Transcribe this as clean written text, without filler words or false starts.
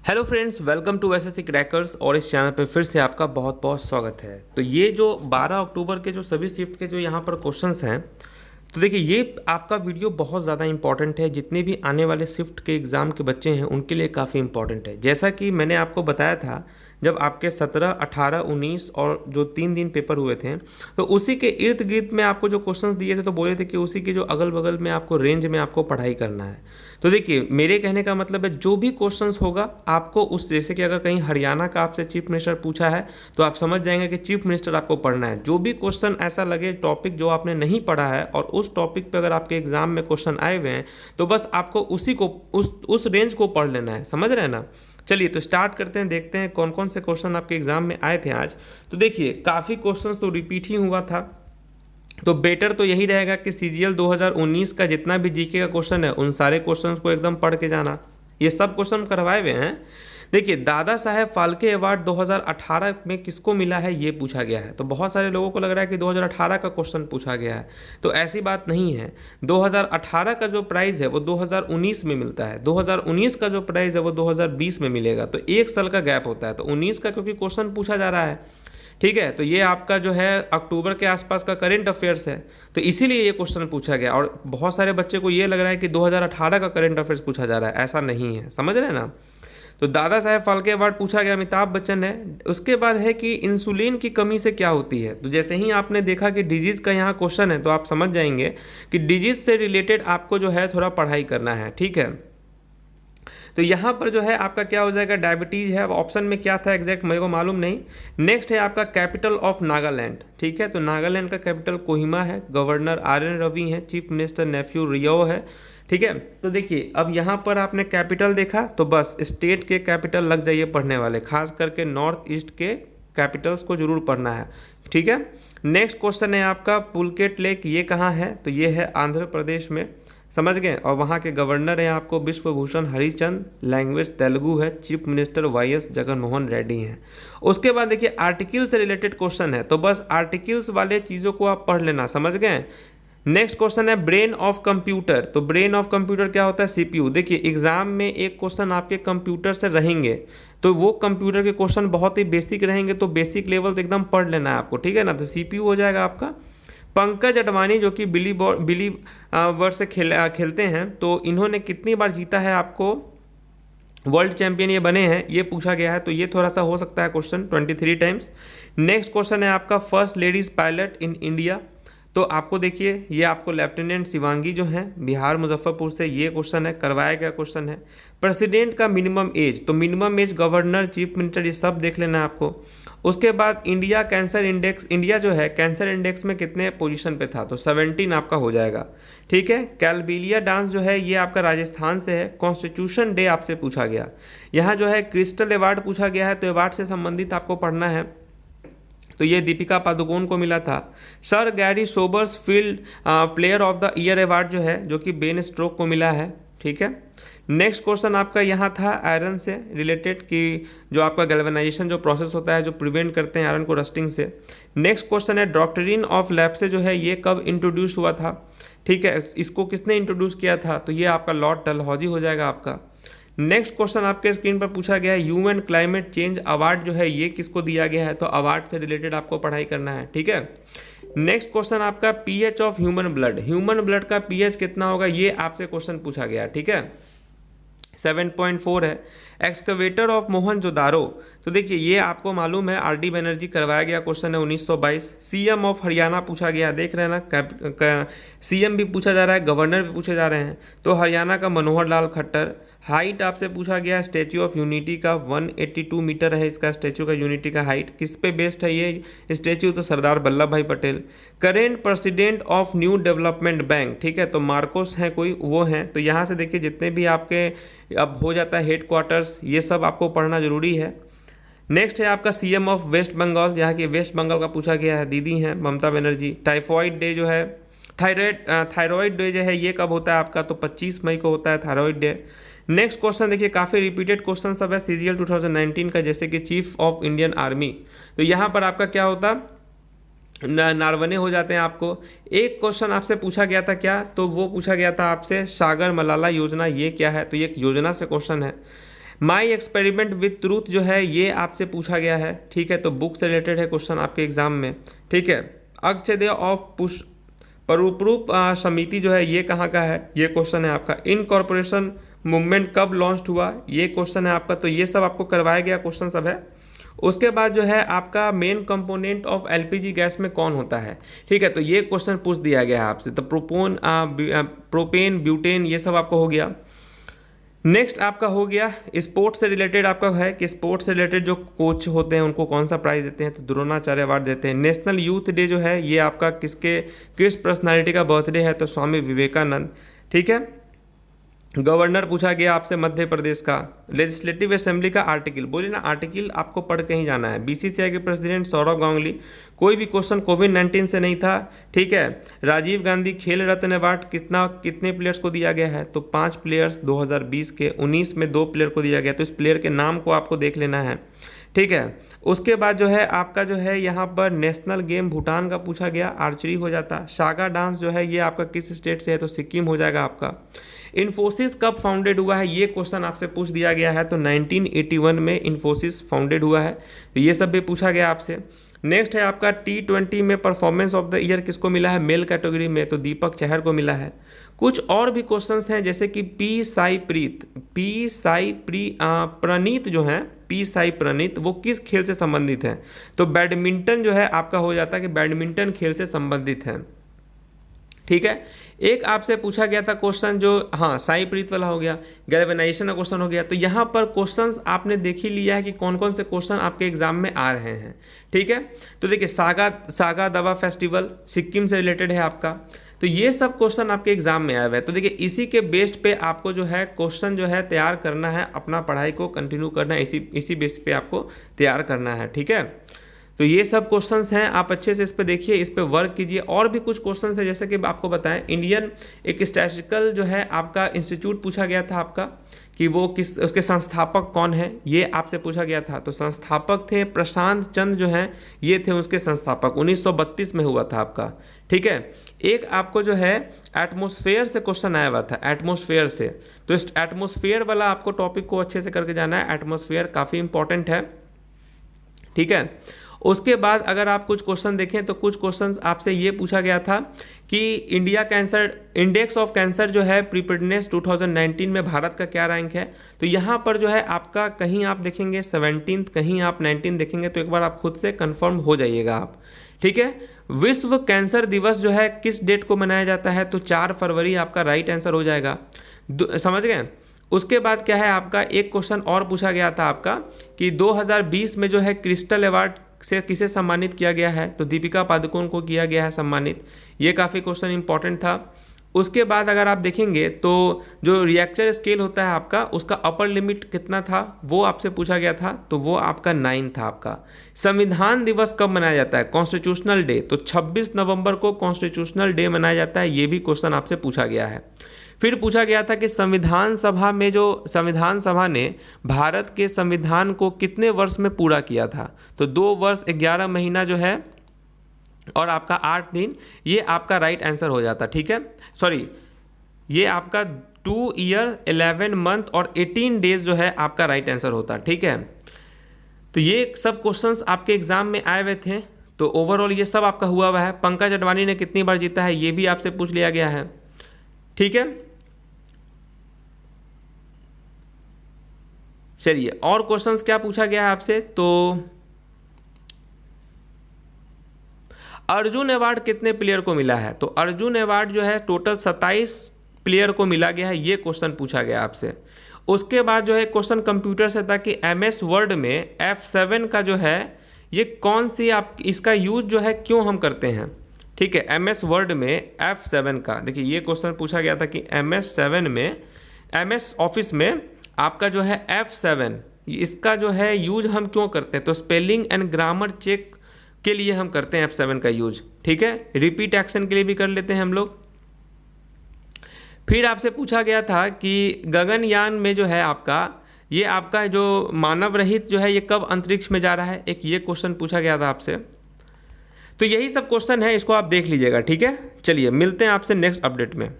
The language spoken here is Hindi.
Hello friends, welcome to SSC crackers. और इस चैनल पे फिर से आपका बहुत बहुत स्वागत है। तो ये जो 12 अक्टूबर के जो सभी शिफ्ट के जो यहाँ पर क्वेश्चंस हैं, तो देखिए ये आपका वीडियो बहुत ज़्यादा इंपॉर्टेंट है। जितने भी आने वाले शिफ्ट के एग्ज़ाम के बच्चे हैं उनके लिए काफ़ी इंपॉर्टेंट है। जैसा कि मैंने आपको बताया था, जब आपके 17, 18, 19 और जो 3 दिन पेपर हुए थे, तो उसी के इर्द गिर्द में आपको जो क्वेश्चंस दिए थे तो बोले थे कि उसी के जो अगल बगल में आपको रेंज में आपको पढ़ाई करना है। तो देखिए मेरे कहने का मतलब है, जो भी क्वेश्चंस होगा आपको उस, जैसे कि अगर कहीं हरियाणा का आपसे चीफ मिनिस्टर पूछा है तो आप समझ जाएंगे कि चीफ मिनिस्टर आपको पढ़ना है। जो भी क्वेश्चन ऐसा लगे टॉपिक जो आपने नहीं पढ़ा है और उस टॉपिक पे अगर आपके एग्जाम में क्वेश्चन आए हुए हैं तो बस आपको उसी को उस रेंज को पढ़ लेना है। समझ रहे हैं ना। चलिए तो स्टार्ट करते हैं, देखते हैं कौन कौन से क्वेश्चन आपके एग्जाम में आए थे आज। तो देखिए काफ़ी क्वेश्चन तो रिपीट ही हुआ था, तो बेटर तो यही रहेगा कि सीजीएल 2019 का जितना भी जीके का क्वेश्चन है उन सारे क्वेश्चंस को एकदम पढ़ के जाना। ये सब क्वेश्चन करवाए हुए हैं। देखिए दादा साहेब फाल्के अवार्ड 2018 में किसको मिला है ये पूछा गया है। तो बहुत सारे लोगों को लग रहा है कि 2018 का क्वेश्चन पूछा गया है, तो ऐसी बात नहीं है। 2018 का जो प्राइज़ है वो 2019 में मिलता है, 2019 का जो प्राइज़ है वो 2020 में मिलेगा। तो एक साल का गैप होता है। तो 19 का क्योंकि क्वेश्चन पूछा जा रहा है, ठीक है, तो ये आपका जो है अक्टूबर के आसपास का करंट अफेयर्स है, तो इसीलिए ये क्वेश्चन पूछा गया। और बहुत सारे बच्चे को ये लग रहा है कि 2018 का करंट अफेयर्स पूछा जा रहा है, ऐसा नहीं है। समझ रहे हैं ना। तो दादा साहेब फाल्के अवार्ड पूछा गया, अमिताभ बच्चन है। उसके बाद है कि इंसुलिन की कमी से क्या होती है। तो जैसे ही आपने देखा कि डिजीज़ का यहाँ क्वेश्चन है तो आप समझ जाएंगे कि डिजीज़ से रिलेटेड आपको जो है थोड़ा पढ़ाई करना है, ठीक है। तो यहाँ पर जो है आपका क्या हो जाएगा, डायबिटीज़ है। अब ऑप्शन में क्या था एग्जैक्ट मेरे को मालूम नहीं। नेक्स्ट है आपका कैपिटल ऑफ नागालैंड, ठीक है। तो नागालैंड का कैपिटल कोहिमा है, गवर्नर RN रवि है, चीफ मिनिस्टर नेफ्यू रियो है, ठीक है। तो देखिए अब यहाँ पर आपने कैपिटल देखा तो बस स्टेट के कैपिटल लग जाइए पढ़ने वाले, खास करके नॉर्थ ईस्ट के कैपिटल्स को जरूर पढ़ना है, ठीक है। नेक्स्ट क्वेश्चन है आपका पुलकेट लेक, ये कहाँ है। तो ये है आंध्र प्रदेश में, समझ गए। और वहाँ के गवर्नर हैं आपको विश्वभूषण हरिचंद, लैंग्वेज तेलुगु है, chief minister YS Jaganmohan Reddy हैं। उसके बाद देखिए आर्टिकल से रिलेटेड क्वेश्चन है, तो बस आर्टिकल्स वाले चीज़ों को आप पढ़ लेना, समझ गए। नेक्स्ट क्वेश्चन है ब्रेन ऑफ कंप्यूटर। तो ब्रेन ऑफ कंप्यूटर क्या होता है, CPU। देखिए एग्जाम में एक क्वेश्चन आपके कंप्यूटर से रहेंगे, तो वो कंप्यूटर के क्वेश्चन बहुत ही बेसिक रहेंगे, तो बेसिक लेवल तो एकदम पढ़ लेना है आपको, ठीक है ना। तो CPU हो जाएगा आपका। पंकज अडवाणी जो कि बिली वर्ड से खेलते हैं, तो इन्होंने कितनी बार जीता है, आपको वर्ल्ड चैंपियन ये बने हैं, ये पूछा गया है। तो ये थोड़ा सा हो सकता है क्वेश्चन 23 टाइम्स। नेक्स्ट क्वेश्चन है आपका first ladies pilot in India. तो आपको देखिए ये आपको लेफ्टिनेंट शिवांगी जो हैं बिहार मुजफ्फरपुर से, ये क्वेश्चन है, करवाया गया क्वेश्चन है। प्रेसिडेंट का मिनिमम एज, तो minimum age governor, chief minister, ये सब देख लेना है आपको। उसके बाद इंडिया कैंसर इंडेक्स, इंडिया जो है कैंसर इंडेक्स में कितने पोजीशन पे था, तो 17 आपका हो जाएगा, ठीक है। कैलबिलिया डांस जो है ये आपका राजस्थान से है। कॉन्स्टिट्यूशन डे आपसे पूछा गया। यहाँ जो है क्रिस्टल अवार्ड पूछा गया है, तो अवार्ड से संबंधित आपको पढ़ना है। तो ये दीपिका पादुकोण को मिला था। Sir Garry Sobers field player of the year award जो है, जो कि बेन स्ट्रोक को मिला है, ठीक है। नेक्स्ट क्वेश्चन आपका यहाँ था आयरन से रिलेटेड, कि जो आपका गैल्वेनाइजेशन जो प्रोसेस होता है जो प्रिवेंट करते हैं आयरन को रस्टिंग से। नेक्स्ट क्वेश्चन है डॉक्ट्रिन ऑफ लैप्से जो है ये कब इंट्रोड्यूस हुआ था, ठीक है। इसको किसने इंट्रोड्यूस किया था, तो ये आपका लॉर्ड डलहौजी हो जाएगा आपका। नेक्स्ट क्वेश्चन आपके स्क्रीन पर पूछा गया है ह्यूमन क्लाइमेट चेंज अवार्ड जो है ये किसको दिया गया है। तो अवार्ड से रिलेटेड आपको पढ़ाई करना है, ठीक है। नेक्स्ट क्वेश्चन आपका pH of human blood, human blood का pH कितना होगा, ये आपसे क्वेश्चन पूछा गया, ठीक है। 7.4 है। एक्सकवेटर ऑफ मोहनजोदारो, तो देखिए ये आपको मालूम है RD बनर्जी, करवाया गया क्वेश्चन है 1922। CM ऑफ हरियाणा पूछा गया, देख रहे हैं ना, CM भी पूछा जा रहा है, गवर्नर भी पूछे जा रहे हैं। तो हरियाणा का मनोहर लाल खट्टर। हाइट आपसे पूछा गया स्टैच्यू ऑफ यूनिटी का, 182 मीटर है इसका स्टैच्यू का यूनिटी का हाइट। किस पे बेस्ड है ये स्टैच्यू, तो सरदार वल्लभ भाई Patel. Current president of new development bank, ठीक है, तो मार्कोस हैं कोई, वो हैं। तो यहाँ से देखिए जितने भी आपके अब हो जाता है हेड क्वार्टर्स, ये सब आपको पढ़ना जरूरी है। नेक्स्ट है आपका CM ऑफ वेस्ट बंगाल, यहाँ के वेस्ट बंगाल का पूछा गया है, दीदी हैं ममता बनर्जी। टाइफॉइड डे जो है, थायराइड डे जो है ये कब होता है आपका, तो 25 मई को होता है थायराइड डे। नेक्स्ट क्वेश्चन देखिए काफ़ी रिपीटेड क्वेश्चन सब है CGL 2019 का, जैसे कि चीफ ऑफ इंडियन आर्मी। तो यहाँ पर आपका क्या होता, नारवने हो जाते हैं आपको। एक क्वेश्चन आपसे पूछा गया था क्या, तो वो पूछा गया था आपसे सागर मलाला योजना ये क्या है, तो ये एक योजना से क्वेश्चन है। माई एक्सपेरिमेंट विथ ट्रूथ जो है ये आपसे पूछा गया है, ठीक है। तो बुक से रिलेटेड है क्वेश्चन आपके एग्जाम में, ठीक है। अक्षदय ऑफ पुश परूप्रूप समिति जो है ये कहाँ का है, ये क्वेश्चन है आपका। इनकॉर्पोरेशन मूवमेंट कब लॉन्च हुआ, ये क्वेश्चन है आपका। तो ये सब आपको करवाया गया क्वेश्चन सब है। उसके बाद जो है आपका main component of LPG gas में कौन होता है, ठीक है। तो ये क्वेश्चन पूछ दिया गया है आपसे। तो प्रोपेन ब्यूटेन ये सब आपको हो गया। नेक्स्ट आपका हो गया स्पोर्ट्स से रिलेटेड आपका है कि स्पोर्ट्स से रिलेटेड जो कोच होते हैं उनको कौन सा प्राइज़ देते हैं, तो द्रोणाचार्य अवार्ड देते हैं। नेशनल यूथ डे जो है ये आपका किस पर्सनालिटी का बर्थडे है, तो स्वामी विवेकानंद, ठीक है। गवर्नर पूछा गया आपसे मध्य प्रदेश का। लेजिस्लेटिव असेंबली का आर्टिकल, बोलिए ना आर्टिकल आपको पढ़ के ही जाना है। बीसीसीआई के प्रेसिडेंट सौरव गांगुली, कोई भी क्वेश्चन कोविड-19 से नहीं था, ठीक है। राजीव गांधी खेल रत्न अवार्ड कितने प्लेयर्स को दिया गया है, तो 5 प्लेयर्स 2020 के, 19 में 2 प्लेयर को दिया गया। तो इस प्लेयर के नाम को आपको देख लेना है, ठीक है। उसके बाद जो है आपका जो है यहाँ पर नेशनल गेम भूटान का पूछा गया, आर्चरी हो जाता। सागा डांस जो है ये आपका किस स्टेट से है, तो सिक्किम हो जाएगा आपका। इन्फोसिस कब फाउंडेड हुआ है, ये क्वेश्चन आपसे पूछ दिया गया है। तो 1981 में इन्फोसिस फाउंडेड हुआ है। तो ये सब भी पूछा गया आपसे। नेक्स्ट है आपका T20 में परफॉर्मेंस ऑफ द ईयर किसको मिला है, मेल कैटेगरी में, तो दीपक चहर को मिला है। कुछ और भी क्वेश्चंस हैं जैसे कि पी साई प्रणीत जो है, पी साई प्रणीत वो किस खेल से संबंधित है, तो बैडमिंटन जो है आपका हो जाता है कि बैडमिंटन खेल से संबंधित है, ठीक है। एक आपसे पूछा गया था क्वेश्चन जो, हाँ साई प्रीत वाला हो गया, गैल्वेनाइजेशन का क्वेश्चन हो गया। तो यहाँ पर क्वेश्चंस आपने देख ही लिया है कि कौन कौन से क्वेश्चन आपके एग्जाम में आ रहे हैं, ठीक है। तो देखिए सागा दावा फेस्टिवल सिक्किम से रिलेटेड है आपका। तो ये सब क्वेश्चन आपके एग्जाम में आए हुए हैं। तो देखिए इसी के बेस्ड पे आपको जो है क्वेश्चन जो है तैयार करना है, अपना पढ़ाई को कंटिन्यू करना है, इसी बेस पे आपको तैयार करना है, ठीक है। तो ये सब क्वेश्चंस हैं, आप अच्छे से इस पे देखिए, इस पे वर्क कीजिए। और भी कुछ क्वेश्चंस हैं जैसे कि आपको बताएं, इंडियन एक स्टैटिस्टिकल जो है आपका इंस्टीट्यूट पूछा गया था आपका कि वो उसके संस्थापक कौन है, ये आपसे पूछा गया था। तो संस्थापक थे प्रशांत चंद्र जो हैं, ये थे उसके संस्थापक। 1932 में हुआ था आपका, ठीक है। एक आपको जो है एटमॉस्फेयर से क्वेश्चन आया हुआ था, एटमॉस्फेयर से। तो इस एटमॉस्फेयर वाला आपको टॉपिक को अच्छे से करके जाना है। एटमॉस्फेयर काफ़ी इंपॉर्टेंट है, ठीक है। उसके बाद अगर आप कुछ क्वेश्चन देखें तो कुछ क्वेश्चंस आपसे ये पूछा गया था कि India cancer index of cancer जो है प्रिपेयर्डनेस 2019 में भारत का क्या रैंक है। तो यहाँ पर जो है आपका कहीं आप देखेंगे 17, कहीं आप 19 देखेंगे। तो एक बार आप खुद से कंफर्म हो जाइएगा आप, ठीक है। विश्व कैंसर दिवस जो है किस डेट को मनाया जाता है, तो 4 फरवरी आपका राइट आंसर हो जाएगा, समझ गए। उसके बाद क्या है आपका एक क्वेश्चन और पूछा गया था आपका कि 2020 में जो है क्रिस्टल अवार्ड से किसे सम्मानित किया गया है, तो दीपिका पादुकोण को किया गया है सम्मानित। ये काफ़ी क्वेश्चन इंपॉर्टेंट था। उसके बाद अगर आप देखेंगे तो जो रिएक्टर स्केल होता है आपका, उसका अपर लिमिट कितना था वो आपसे पूछा गया था, तो वो आपका 9 था आपका। संविधान दिवस कब मनाया जाता है, कॉन्स्टिट्यूशनल डे, तो 26 नवंबर को कॉन्स्टिट्यूशनल डे मनाया जाता है। ये भी क्वेश्चन आपसे पूछा गया है। फिर पूछा गया था कि संविधान सभा ने भारत के संविधान को कितने वर्ष में पूरा किया था, तो 2 वर्ष 11 महीना जो है और आपका 8 दिन, ये आपका राइट आंसर हो जाता, ठीक है। सॉरी, ये आपका 2 ईयर 11 मंथ और 18 डेज जो है आपका राइट आंसर होता, ठीक है। तो ये सब क्वेश्चंस आपके एग्जाम में आए हुए थे। तो ओवरऑल ये सब आपका हुआ है। पंकज अडवाणी ने कितनी बार जीता है, ये भी आपसे पूछ लिया गया है, ठीक है। चलिए और क्वेश्चंस क्या पूछा गया है आपसे, तो अर्जुन अवार्ड कितने प्लेयर को मिला है, तो अर्जुन अवार्ड जो है टोटल 27 प्लेयर को मिला गया है, ये क्वेश्चन पूछा गया आपसे। उसके बाद जो है क्वेश्चन कंप्यूटर से था कि MS वर्ड में F7 का जो है ये कौन सी आप इसका यूज जो है क्यों हम करते हैं, ठीक है। MS वर्ड में F7 का, देखिए ये क्वेश्चन पूछा गया था कि MS ऑफिस में आपका जो है F7 इसका जो है यूज हम क्यों करते हैं, तो स्पेलिंग एंड ग्रामर चेक के लिए हम करते हैं F7 का यूज, ठीक है। रिपीट एक्शन के लिए भी कर लेते हैं हम लोग। फिर आपसे पूछा गया था कि गगनयान में जो है आपका जो मानव रहित जो है ये कब अंतरिक्ष में जा रहा है, एक ये क्वेश्चन पूछा गया था आपसे। तो यही सब क्वेश्चन है, इसको आप देख लीजिएगा, ठीक है। चलिए मिलते हैं आपसे नेक्स्ट अपडेट में।